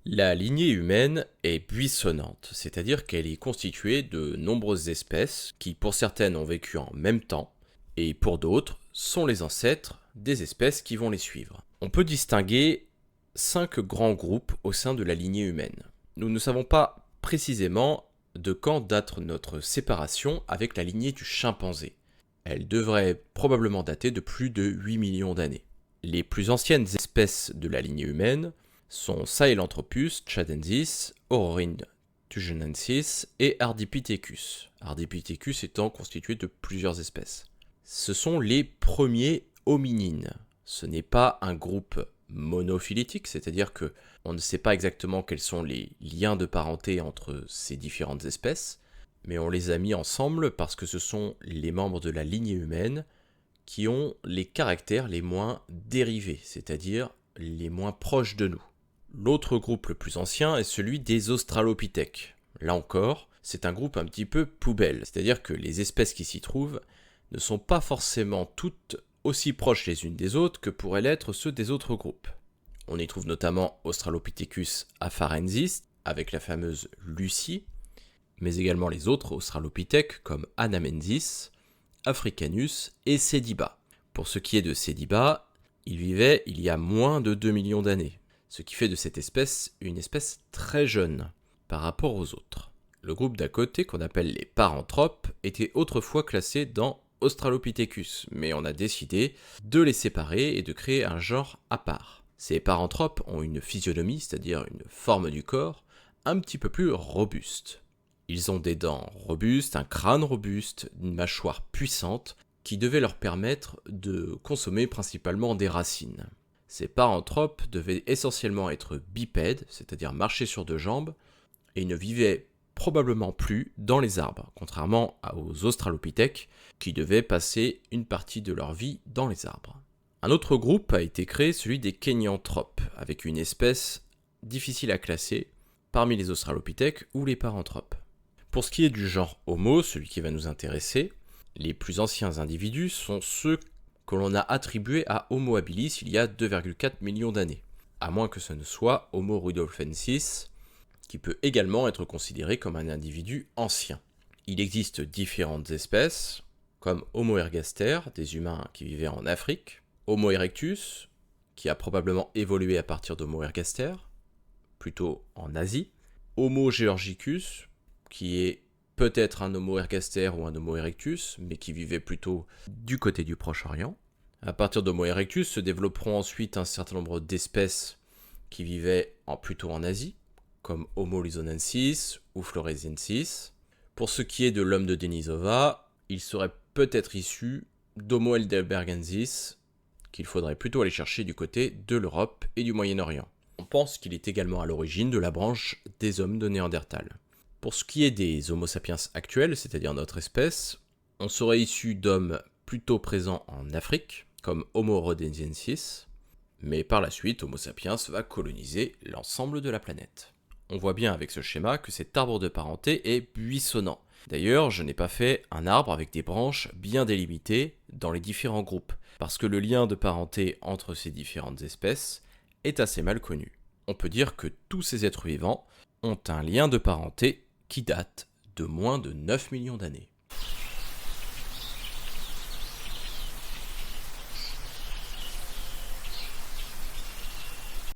La lignée humaine est buissonnante, c'est-à-dire qu'elle est constituée de nombreuses espèces qui, pour certaines, ont vécu en même temps, et pour d'autres, sont les ancêtres des espèces qui vont les suivre. On peut distinguer 5 grands groupes au sein de la lignée humaine. Nous ne savons pas précisément de quand date notre séparation avec la lignée du chimpanzé. Elle devrait probablement dater de plus de 8 millions d'années. Les plus anciennes espèces de la lignée humaine sont Sahelanthropus chadensis, Ororhyn tugenensis et Ardipithecus. Ardipithecus étant constitué de plusieurs espèces. Ce sont les premiers hominines. Ce n'est pas un groupe monophylétique, c'est-à-dire que on ne sait pas exactement quels sont les liens de parenté entre ces différentes espèces, mais on les a mis ensemble parce que ce sont les membres de la lignée humaine qui ont les caractères les moins dérivés, c'est-à-dire les moins proches de nous. L'autre groupe le plus ancien est celui des Australopithèques. Là encore, c'est un groupe un petit peu poubelle, c'est-à-dire que les espèces qui s'y trouvent ne sont pas forcément toutes aussi proches les unes des autres que pourraient l'être ceux des autres groupes. On y trouve notamment Australopithecus afarensis, avec la fameuse Lucie, mais également les autres Australopithèques comme Anamensis, Africanus et Sediba. Pour ce qui est de Sediba, il vivait il y a moins de 2 millions d'années, ce qui fait de cette espèce une espèce très jeune par rapport aux autres. Le groupe d'à côté, qu'on appelle les paranthropes, était autrefois classé dans Australopithecus, mais on a décidé de les séparer et de créer un genre à part. Ces paranthropes ont une physionomie, c'est-à-dire une forme du corps, un petit peu plus robuste. Ils ont des dents robustes, un crâne robuste, une mâchoire puissante qui devait leur permettre de consommer principalement des racines. Ces paranthropes devaient essentiellement être bipèdes, c'est-à-dire marcher sur deux jambes, et ils ne vivaient probablement plus dans les arbres, contrairement aux australopithèques qui devaient passer une partie de leur vie dans les arbres. Un autre groupe a été créé, celui des kénianthropes, avec une espèce difficile à classer parmi les australopithèques ou les paranthropes. Pour ce qui est du genre Homo, celui qui va nous intéresser, les plus anciens individus sont ceux que l'on a attribués à Homo habilis il y a 2,4 millions d'années, à moins que ce ne soit Homo rudolfensis, qui peut également être considéré comme un individu ancien. Il existe différentes espèces, comme Homo ergaster, des humains qui vivaient en Afrique, Homo erectus, qui a probablement évolué à partir d'Homo ergaster, plutôt en Asie, Homo georgicus, qui est peut-être un Homo ergaster ou un Homo erectus, mais qui vivait plutôt du côté du Proche-Orient. À partir d'Homo erectus se développeront ensuite un certain nombre d'espèces qui vivaient plutôt en Asie, comme Homo luzonensis ou floresiensis. Pour ce qui est de l'homme de Denisova, il serait peut-être issu d'Homo heidelbergensis, qu'il faudrait plutôt aller chercher du côté de l'Europe et du Moyen-Orient. On pense qu'il est également à l'origine de la branche des hommes de Néandertal. Pour ce qui est des Homo sapiens actuels, c'est-à-dire notre espèce, on serait issu d'hommes plutôt présents en Afrique, comme Homo rhodesiensis, mais par la suite, Homo sapiens va coloniser l'ensemble de la planète. On voit bien avec ce schéma que cet arbre de parenté est buissonnant. D'ailleurs, je n'ai pas fait un arbre avec des branches bien délimitées dans les différents groupes, parce que le lien de parenté entre ces différentes espèces est assez mal connu. On peut dire que tous ces êtres vivants ont un lien de parenté qui date de moins de 9 millions d'années.